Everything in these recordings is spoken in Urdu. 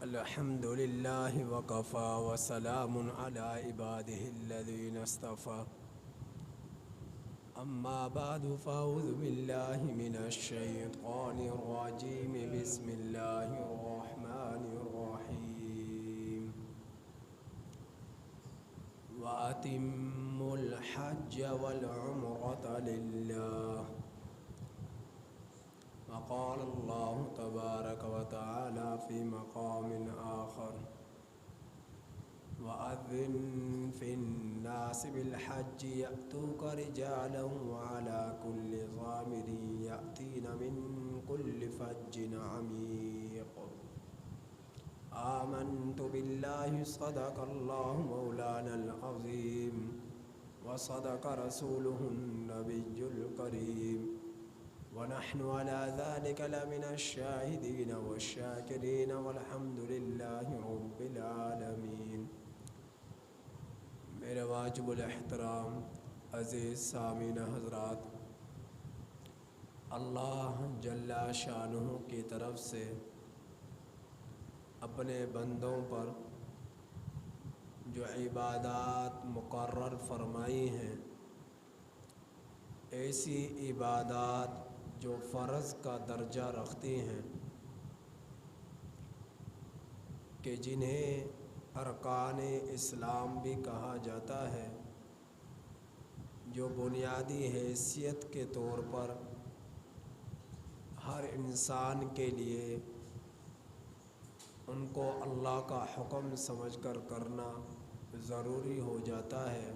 الحمد لله وكفى وسلام على عباده الذين اصطفى أما بعد فأعوذ بالله من الشيطان الرجيم بسم الله الرحمن الرحيم وأتموا الحج والعمرة لله وقال الله تبارك وتعالى في مقام آخر وأذن في الناس بالحج يأتوك رجالا وعلى كل ضامر يأتين من كل فج عميق آمنت بالله صدق الله مولانا العظيم وصدق رسوله النبي الكريم ونحن على ذلك لمن الشاهدين والشاكرين والحمد لله رب العالمين۔ میرے واجب الاحترام عزیز سامعین حضرات، اللہ جل شانہ کی طرف سے اپنے بندوں پر جو عبادات مقرر فرمائی ہیں، ایسی عبادات جو فرض کا درجہ رکھتی ہیں کہ جنہیں ارکان اسلام بھی کہا جاتا ہے، جو بنیادی حیثیت کے طور پر ہر انسان کے لیے ان کو اللہ کا حکم سمجھ کر کرنا ضروری ہو جاتا ہے۔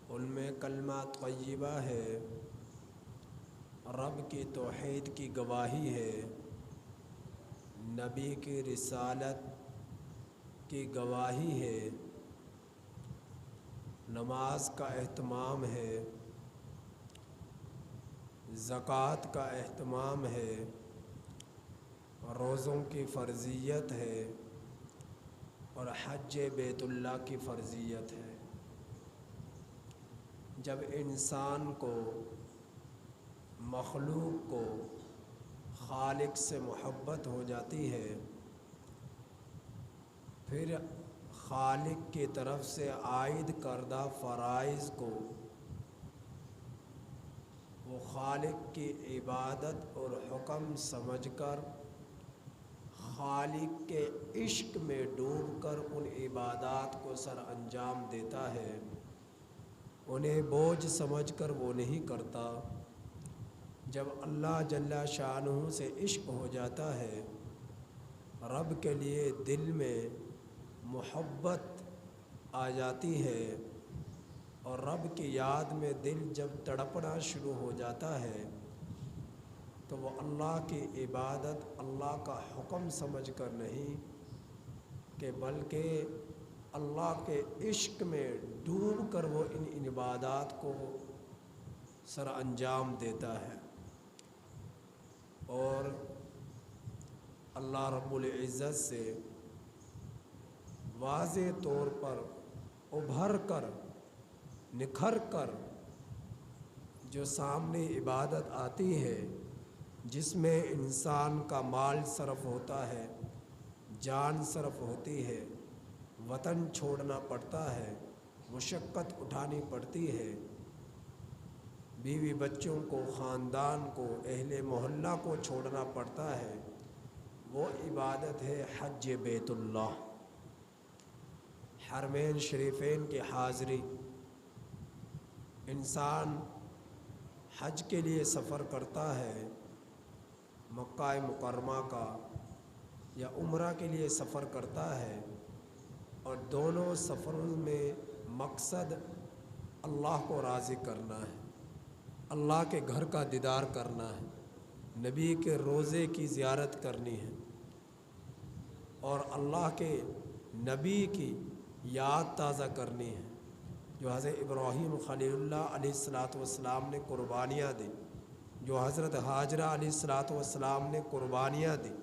ان میں کلمہ طیبہ ہے، رب کی توحید کی گواہی ہے، نبی کی رسالت کی گواہی ہے، نماز کا اہتمام ہے، زکوٰۃ کا اہتمام ہے، روزوں کی فرضیت ہے اور حج بیت اللہ کی فرضیت ہے۔ جب انسان کو، مخلوق کو خالق سے محبت ہو جاتی ہے، پھر خالق کی طرف سے عائد کردہ فرائض کو وہ خالق کی عبادت اور حکم سمجھ کر خالق کے عشق میں ڈوب کر ان عبادات کو سر انجام دیتا ہے، انہیں بوجھ سمجھ کر وہ نہیں کرتا۔ جب اللہ جل شانہ سے عشق ہو جاتا ہے، رب کے لیے دل میں محبت آ جاتی ہے اور رب کی یاد میں دل جب تڑپنا شروع ہو جاتا ہے، تو وہ اللہ کی عبادت اللہ کا حکم سمجھ کر نہیں کہ بلکہ اللہ کے عشق میں ڈوب کر وہ ان عبادات کو سر انجام دیتا ہے، اور اللہ رب العزت سے واضح طور پر ابھر کر نکھر کر جو سامنے عبادت آتی ہے، جس میں انسان کا مال صرف ہوتا ہے، جان صرف ہوتی ہے، وطن چھوڑنا پڑتا ہے، مشقت اٹھانی پڑتی ہے، بیوی بچوں کو، خاندان کو، اہل محلہ کو چھوڑنا پڑتا ہے، وہ عبادت ہے حج بیت اللہ، حرمین شریفین کی حاضری۔ انسان حج کے لیے سفر کرتا ہے، مکہ مکرمہ کا یا عمرہ کے لیے سفر کرتا ہے، اور دونوں سفروں میں مقصد اللہ کو راضی کرنا ہے، اللہ کے گھر کا دیدار کرنا ہے، نبی کے روضے کی زیارت کرنی ہے اور اللہ کے نبی کی یاد تازہ کرنی ہے، جو حضرت ابراہیم خلیل اللہ علیہ السلام نے قربانیاں دی، جو حضرت ہاجرہ علیہ السلام نے قربانیاں دی،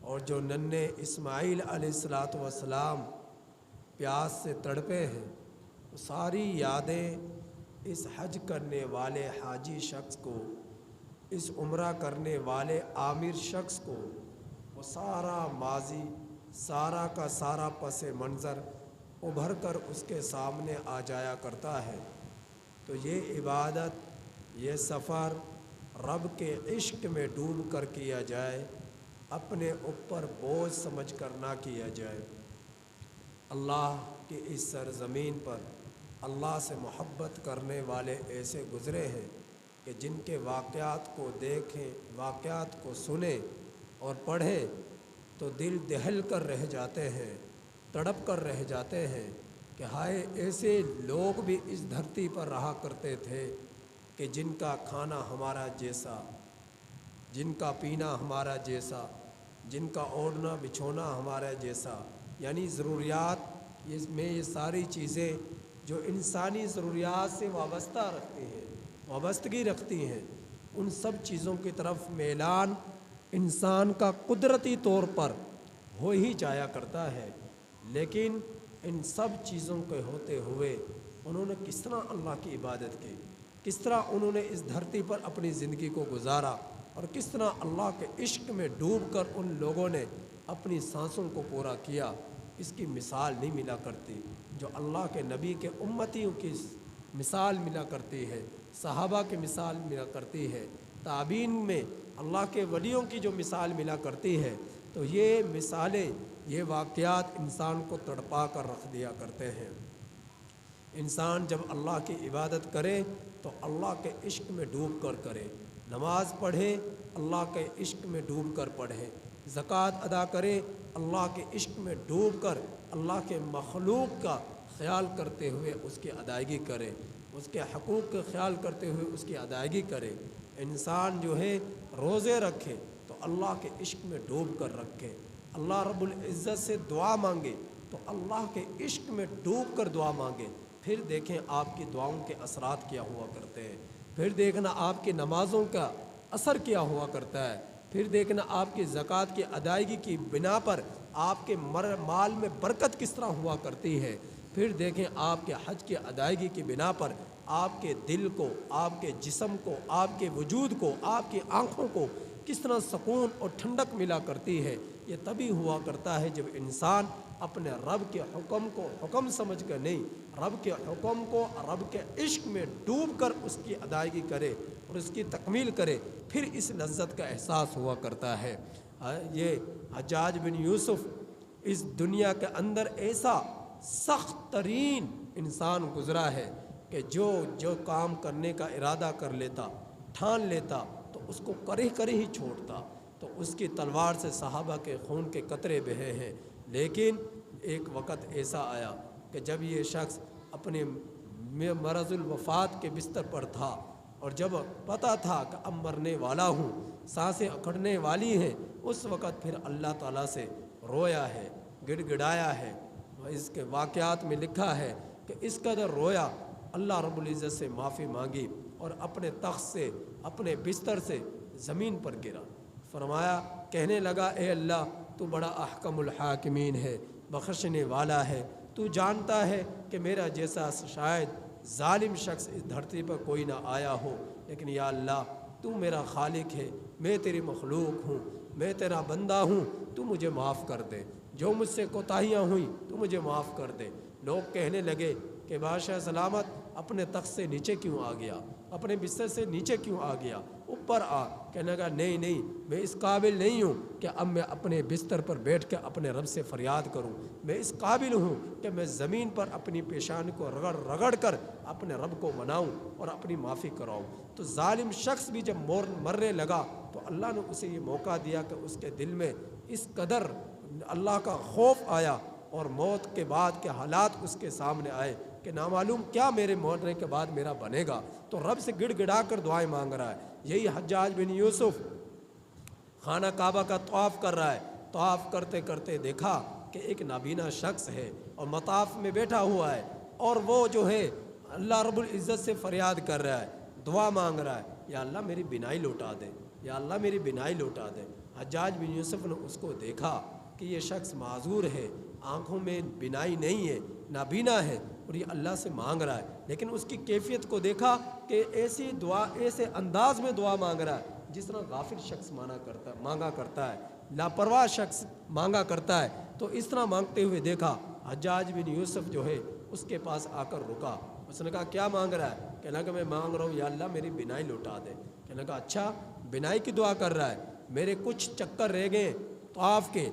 اور جو ننھے اسماعیل علیہ السلام پیاس سے تڑپے ہیں، وہ ساری یادیں اس حج کرنے والے حاجی شخص کو، اس عمرہ کرنے والے عامر شخص کو وہ سارا ماضی، سارا کا سارا پس منظر ابھر کر اس کے سامنے آ جایا کرتا ہے۔ تو یہ عبادت، یہ سفر رب کے عشق میں ڈوب کر کیا جائے، اپنے اوپر بوجھ سمجھ کر نہ کیا جائے۔ اللہ کی اس سرزمین پر اللہ سے محبت کرنے والے ایسے گزرے ہیں کہ جن کے واقعات کو دیکھیں، واقعات کو سنیں اور پڑھیں تو دل دہل کر رہ جاتے ہیں، تڑپ کر رہ جاتے ہیں کہ ہائے، ایسے لوگ بھی اس دھرتی پر رہا کرتے تھے کہ جن کا کھانا ہمارا جیسا، جن کا پینا ہمارا جیسا، جن کا اوڑھنا بچھونا ہمارا جیسا، یعنی ضروریات میں یہ ساری چیزیں جو انسانی ضروریات سے وابستگی رکھتی ہیں، ان سب چیزوں کی طرف میلان انسان کا قدرتی طور پر ہو ہی جایا کرتا ہے۔ لیکن ان سب چیزوں کے ہوتے ہوئے انہوں نے کس طرح اللہ کی عبادت کی، کس طرح انہوں نے اس دھرتی پر اپنی زندگی کو گزارا، اور کس طرح اللہ کے عشق میں ڈوب کر ان لوگوں نے اپنی سانسوں کو پورا کیا، اس کی مثال نہیں ملا کرتی۔ جو اللہ کے نبی کے امتیوں کی مثال ملا کرتی ہے، صحابہ کی مثال ملا کرتی ہے، تابعین میں اللہ کے ولیوں کی جو مثال ملا کرتی ہے، تو یہ مثالیں، یہ واقعات انسان کو تڑپا کر رکھ دیا کرتے ہیں۔ انسان جب اللہ کی عبادت کرے تو اللہ کے عشق میں ڈوب کر کرے، نماز پڑھے اللہ کے عشق میں ڈوب کر پڑھے، زکوٰۃ ادا کرے اللہ کے عشق میں ڈوب کر اللہ کے مخلوق کا خیال کرتے ہوئے اس کی ادائیگی کرے، اس کے حقوق کا خیال کرتے ہوئے اس کی ادائیگی کرے۔ انسان جو ہے روزے رکھے تو اللہ کے عشق میں ڈوب کر رکھے، اللہ رب العزت سے دعا مانگے تو اللہ کے عشق میں ڈوب کر دعا مانگے، پھر دیکھیں آپ کی دعاؤں کے اثرات کیا ہوا کرتے ہیں، پھر دیکھنا آپ کی نمازوں کا اثر کیا ہوا کرتا ہے، پھر دیکھنا آپ کی زکوٰۃ کی ادائیگی کی بنا پر آپ کے مال میں برکت کس طرح ہوا کرتی ہے، پھر دیکھیں آپ کے حج کی ادائیگی کی بنا پر آپ کے دل کو، آپ کے جسم کو، آپ کے وجود کو، آپ کی آنکھوں کو کس طرح سکون اور ٹھنڈک ملا کرتی ہے۔ یہ تبھی ہوا کرتا ہے جب انسان اپنے رب کے حکم کو حکم سمجھ کر نہیں، رب کے حکم کو رب کے عشق میں ڈوب کر اس کی ادائیگی کرے اور اس کی تکمیل کرے، پھر اس لذت کا احساس ہوا کرتا ہے۔ یہ حجاج بن یوسف اس دنیا کے اندر ایسا سخت ترین انسان گزرا ہے کہ جو کام کرنے کا ارادہ کر لیتا، ٹھان لیتا، تو اس کو کرے ہی چھوڑتا، تو اس کی تلوار سے صحابہ کے خون کے قطرے بہے ہیں۔ لیکن ایک وقت ایسا آیا کہ جب یہ شخص اپنے مرض الوفات کے بستر پر تھا، اور جب پتہ تھا کہ اب مرنے والا ہوں، سانسیں اکھڑنے والی ہیں، اس وقت پھر اللہ تعالیٰ سے رویا ہے، گڑ گڑایا ہے۔ اس کے واقعات میں لکھا ہے کہ اس قدر رویا، اللہ رب العزت سے معافی مانگی اور اپنے تخت سے، اپنے بستر سے زمین پر گرا، فرمایا، کہنے لگا، اے اللہ، تو بڑا احکم الحاکمین ہے، بخشنے والا ہے، تو جانتا ہے کہ میرا جیسا شاید ظالم شخص اس دھرتی پر کوئی نہ آیا ہو، لیکن یا اللہ، تو میرا خالق ہے، میں تیری مخلوق ہوں، میں تیرا بندہ ہوں، تو مجھے معاف کر دے، جو مجھ سے کوتاہیاں ہوئیں تو مجھے معاف کر دے۔ لوگ کہنے لگے کہ بادشاہ سلامت اپنے تخت سے نیچے کیوں آ گیا، اپنے بستر سے نیچے کیوں آ گیا، اوپر آ۔ کہنے لگا، نہیں، میں اس قابل نہیں ہوں کہ اب میں اپنے بستر پر بیٹھ کے اپنے رب سے فریاد کروں، میں اس قابل ہوں کہ میں زمین پر اپنی پیشانی کو رگڑ کر اپنے رب کو مناؤں اور اپنی معافی کراؤں۔ تو ظالم شخص بھی جب مرنے لگا تو اللہ نے اسے یہ موقع دیا کہ اس کے دل میں اس قدر اللہ کا خوف آیا اور موت کے بعد کے حالات اس کے سامنے آئے کہ نامعلوم کیا میرے مرنے کے بعد میرا بنے گا، تو رب سے گڑ گڑا کر دعائیں مانگ رہا ہے۔ یہی حجاج بن یوسف خانہ کعبہ کا طواف کر رہا ہے، طواف کرتے کرتے دیکھا کہ ایک نابینا شخص ہے اور مطاف میں بیٹھا ہوا ہے، اور وہ جو ہے اللہ رب العزت سے فریاد کر رہا ہے، دعا مانگ رہا ہے، یا اللہ میری بینائی لوٹا دے، یا اللہ میری بینائی لوٹا دے۔ حجاج بن یوسف نے اس کو دیکھا کہ یہ شخص معذور ہے، آنکھوں میں بینائی نہیں ہے، نابینا ہے، اور یہ اللہ سے مانگ رہا ہے، لیکن اس کی کیفیت کو دیکھا کہ ایسے انداز میں دعا مانگ رہا ہے جس طرح غافل شخص مانگا کرتا ہے، لاپرواہ شخص مانگا کرتا ہے، تو اس طرح مانگتے ہوئے دیکھا حجاج بن یوسف جو ہے اس کے پاس آ کر رکا۔ اس نے کہا کیا مانگ رہا ہے؟ کہنے لگا میں مانگ رہا ہوں یا اللہ میری بینائی لوٹا دے۔ کہنے لگا اچھا بینائی کی دعا کر رہا ہے، میرے کچھ چکر رہ گئے طواف کے،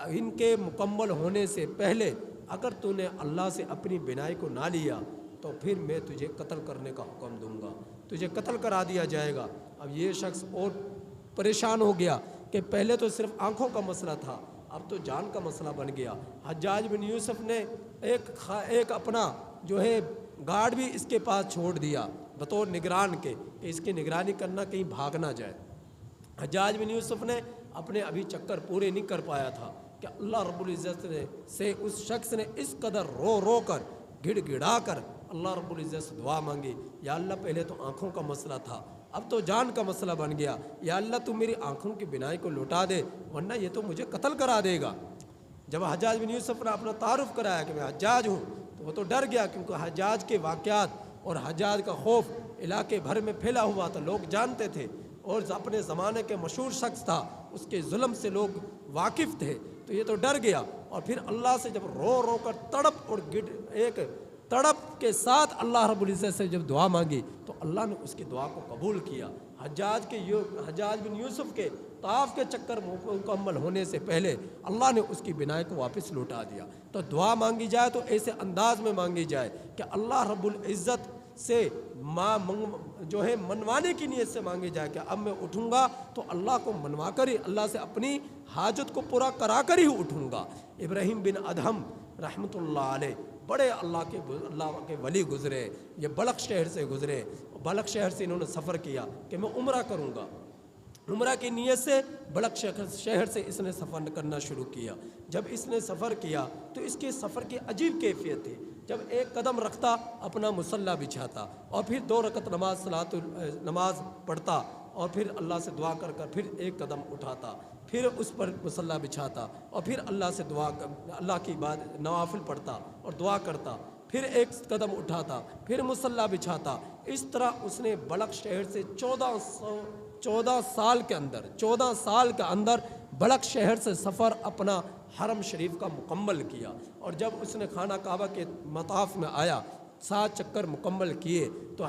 ان کے مکمل ہونے سے پہلے اگر تو نے اللہ سے اپنی بینائی کو نہ لیا تو پھر میں تجھے قتل کرنے کا حکم دوں گا، تجھے قتل کرا دیا جائے گا۔ اب یہ شخص اور پریشان ہو گیا کہ پہلے تو صرف آنکھوں کا مسئلہ تھا، اب تو جان کا مسئلہ بن گیا۔ حجاج بن یوسف نے ایک اپنا جو ہے گارڈ بھی اس کے پاس چھوڑ دیا بطور نگران کے کہ اس کی نگرانی کرنا کہیں بھاگ نہ جائے۔ حجاج بن یوسف نے اپنے ابھی چکر پورے نہیں کر پایا تھا کہ اللہ رب العزت سے اس شخص نے اس قدر رو رو کر گڑ گڑا کر اللہ رب العزت سے دعا مانگی، یا اللہ پہلے تو آنکھوں کا مسئلہ تھا، اب تو جان کا مسئلہ بن گیا، یا اللہ تو میری آنکھوں کی بینائی کو لوٹا دے ورنہ یہ تو مجھے قتل کرا دے گا۔ جب حجاج بن یوسف نے اپنا تعارف کرایا کہ میں حجاج ہوں تو وہ تو ڈر گیا، کیونکہ حجاج کے واقعات اور حجاج کا خوف علاقے بھر میں پھیلا ہوا تھا، لوگ جانتے تھے، اور اپنے زمانے کے مشہور شخص تھا، اس کے ظلم سے لوگ واقف تھے، تو یہ تو ڈر گیا۔ اور پھر اللہ سے جب رو رو کر تڑپ اور ایک تڑپ کے ساتھ اللہ رب العزت سے جب دعا مانگی تو اللہ نے اس کی دعا کو قبول کیا۔ حجاج بن یوسف کے طواف کے چکر مکمل ہونے سے پہلے اللہ نے اس کی بینائی کو واپس لوٹا دیا۔ تو دعا مانگی جائے تو ایسے انداز میں مانگی جائے کہ اللہ رب العزت سے جو ہے منوانے کی نیت سے مانگی جائے کہ اب میں اٹھوں گا تو اللہ کو منوا کر ہی، اللہ سے اپنی حاجت کو پورا کرا کر ہی اٹھوں گا۔ ابراہیم بن ادہم رحمۃ اللہ علیہ بڑے اللہ کے ولی گزرے، یہ بلخ شہر سے گزرے، بلخ شہر سے انہوں نے سفر کیا کہ میں عمرہ کروں گا، عمرہ کی نیت سے بلخ شہر سے اس نے سفر کرنا شروع کیا۔ جب اس نے سفر کیا تو اس کے سفر کی عجیب کیفیت تھی، جب ایک قدم رکھتا اپنا مصلی بچھاتا اور پھر 2 رکعت نماز پڑھتا اور پھر اللہ سے دعا کر پھر ایک قدم اٹھاتا، پھر اس پر مصلی بچھاتا اور پھر اللہ کی بات نوافل پڑھتا اور دعا کرتا، پھر ایک قدم اٹھاتا، پھر مصلی بچھاتا۔ اس طرح اس نے بلخ شہر سے 14 سال کے اندر بلخ شہر سے سفر اپنا حرم شریف کا مکمل کیا۔ اور جب اس نے خانہ کعبہ کے مطاف میں آیا، 7 چکر مکمل کیے تو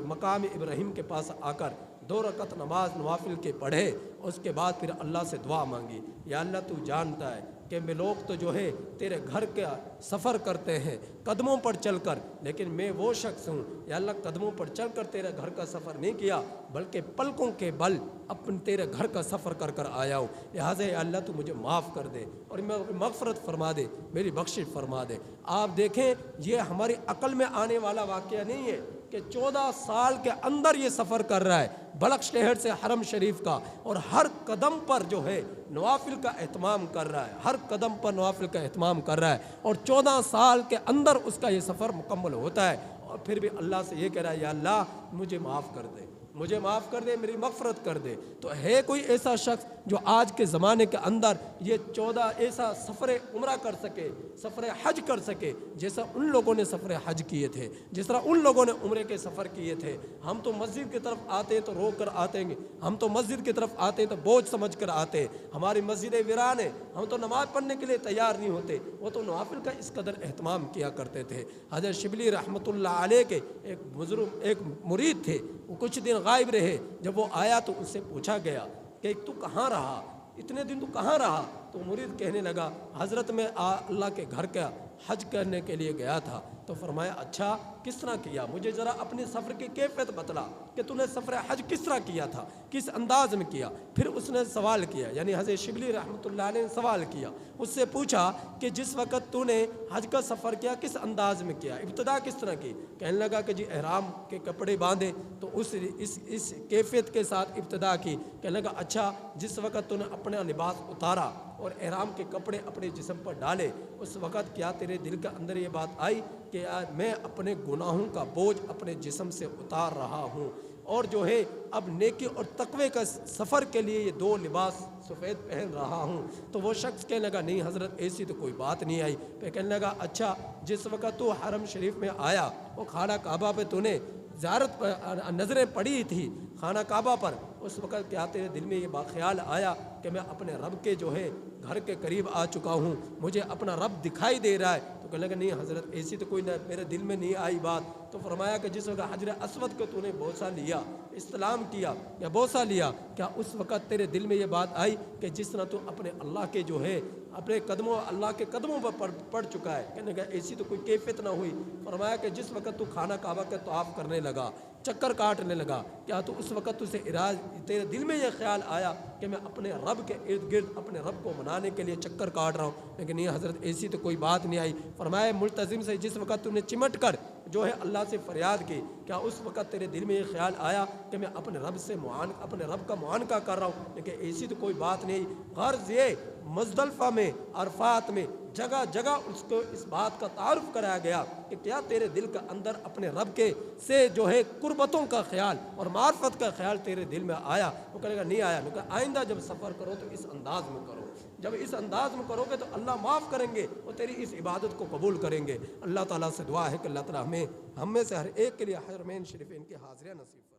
مقام ابراہیم کے پاس آ کر 2 رکعت نماز نوافل کے پڑھے، اس کے بعد پھر اللہ سے دعا مانگی، یا اللہ تو جانتا ہے کہ میں لوگ تو جو ہے تیرے گھر کا سفر کرتے ہیں قدموں پر چل کر، لیکن میں وہ شخص ہوں یا اللہ قدموں پر چل کر تیرے گھر کا سفر نہیں کیا بلکہ پلکوں کے بل اپنے تیرے گھر کا سفر کر آیا ہوں، لہٰذا یا اللہ تو مجھے معاف کر دے اور مغفرت فرما دے، میری بخشش فرما دے۔ آپ دیکھیں یہ ہماری عقل میں آنے والا واقعہ نہیں ہے کہ 14 سال کے اندر یہ سفر کر رہا ہے بلخ شہر سے حرم شریف کا، اور ہر قدم پر جو ہے نوافل کا اہتمام کر رہا ہے، ہر قدم پر نوافل کا اہتمام کر رہا ہے، اور 14 سال کے اندر اس کا یہ سفر مکمل ہوتا ہے، اور پھر بھی اللہ سے یہ کہہ رہا ہے یا اللہ مجھے معاف کر دے، مجھے معاف کر دے، میری مغفرت کر دے۔ تو ہے کوئی ایسا شخص جو آج کے زمانے کے اندر یہ 14 ایسا سفر عمرہ کر سکے، سفر حج کر سکے جیسا ان لوگوں نے سفر حج کیے تھے، جس طرح ان لوگوں نے عمرے کے سفر کیے تھے؟ ہم تو مسجد کی طرف آتے ہیں تو رو کر آتے ہیں، ہم تو مسجد کی طرف آتے ہیں تو بوجھ سمجھ کر آتے ہیں، ہماری مسجدیں ویران ہیں، ہم تو نماز پڑھنے کے لیے تیار نہیں ہوتے۔ وہ تو نوافل کا اس قدر اہتمام کیا کرتے تھے۔ حضرت شبلی رحمۃ اللہ علیہ کے ایک مرید تھے، وہ کچھ دن غائب رہے، جب وہ آیا تو اس سے پوچھا گیا کہ تو کہاں رہا، اتنے دن تو کہاں رہا؟ تو مرید کہنے لگا حضرت میں اللہ کے گھر کا حج کرنے کے لیے گیا تھا۔ تو فرمایا اچھا کس طرح کیا، مجھے ذرا اپنے سفر کی کیفیت بتلا کہ تو نے سفر حج کس طرح کیا تھا، کس انداز میں کیا؟ پھر اس نے سوال کیا، یعنی حضرت شبلی رحمۃ اللہ علیہ نے سوال کیا، اس سے پوچھا کہ جس وقت تو نے حج کا سفر کیا کس انداز میں کیا، ابتدا کس طرح کی؟ کہنے لگا کہ جی احرام کے کپڑے باندھے تو اس کیفیت کے ساتھ ابتدا کی۔ کہنے لگا اچھا جس وقت تو نے اپنا لباس اتارا اور احرام کے کپڑے اپنے جسم پر ڈالے، اس وقت کیا تیرے دل کے اندر یہ بات آئی کہ میں اپنے گناہوں کا بوجھ اپنے جسم سے اتار رہا ہوں، اور جو ہے اب نیکی اور تقوی کا سفر کے لیے یہ 2 لباس سفید پہن رہا ہوں؟ تو وہ شخص کہنے لگا نہیں حضرت ایسی تو کوئی بات نہیں آئی۔ پھر کہنے لگا اچھا جس وقت تو حرم شریف میں آیا وہ خانہ کعبہ پہ تو نے زیارت پر نظریں پڑی تھی، خانہ کعبہ پر، اس وقت کیا تیرے دل میں یہ خیال آیا کہ میں اپنے رب کے جو ہے گھر کے قریب آ چکا ہوں، مجھے اپنا رب دکھائی دے رہا ہے؟ تو کہنے لگا نہیں حضرت ایسی تو کوئی نہ میرے دل میں نہیں آئی بات۔ تو فرمایا کہ جس وقت حجر اسود کو تو نے بوسہ لیا، استلام کیا یا بوسہ لیا، کیا اس وقت تیرے دل میں یہ بات آئی کہ جس طرح تو اپنے اللہ کے جو ہے اپنے قدموں اللہ کے قدموں پر پڑ چکا ہے؟ کہنے لگا ایسی تو کوئی کیفیت نہ ہوئی۔ فرمایا کہ جس وقت تو خانہ کعبہ کے طواف کرنے لگا، چکر کاٹنے لگا، کیا تو اس وقت تجھے تیرے دل میں یہ خیال آیا کہ میں اپنے رب کے ارد گرد اپنے رب کو منانے کے لیے چکر کاٹ رہا ہوں؟ لیکن نہیں حضرت ایسی تو کوئی بات نہیں آئی۔ فرمایا ملتزم سے جس وقت تم نے چمٹ کر جو ہے اللہ سے فریاد کی، کیا اس وقت تیرے دل میں یہ خیال آیا کہ میں اپنے رب سے اپنے رب کا معانقہ کر رہا ہوں؟ لیکن ایسی تو کوئی بات نہیں۔ غرض یہ مزدلفہ میں، عرفات میں جگہ جگہ اس کو اس بات کا تعارف کرایا گیا کہ کیا تیرے دل کے اندر اپنے رب کے سے جو ہے قربتوں کا خیال اور معرفت کا خیال تیرے دل میں آیا؟ وہ کہے گا نہیں آیا۔ میں کہا آئندہ جب سفر کرو تو اس انداز میں کرو، جب اس انداز میں کرو گے تو اللہ معاف کریں گے اور تیری اس عبادت کو قبول کریں گے۔ اللہ تعالیٰ سے دعا ہے کہ اللہ تعالیٰ ہم میں سے ہر ایک کے لیے حرمین شریفین کی حاضریاں نصیب فرمائے۔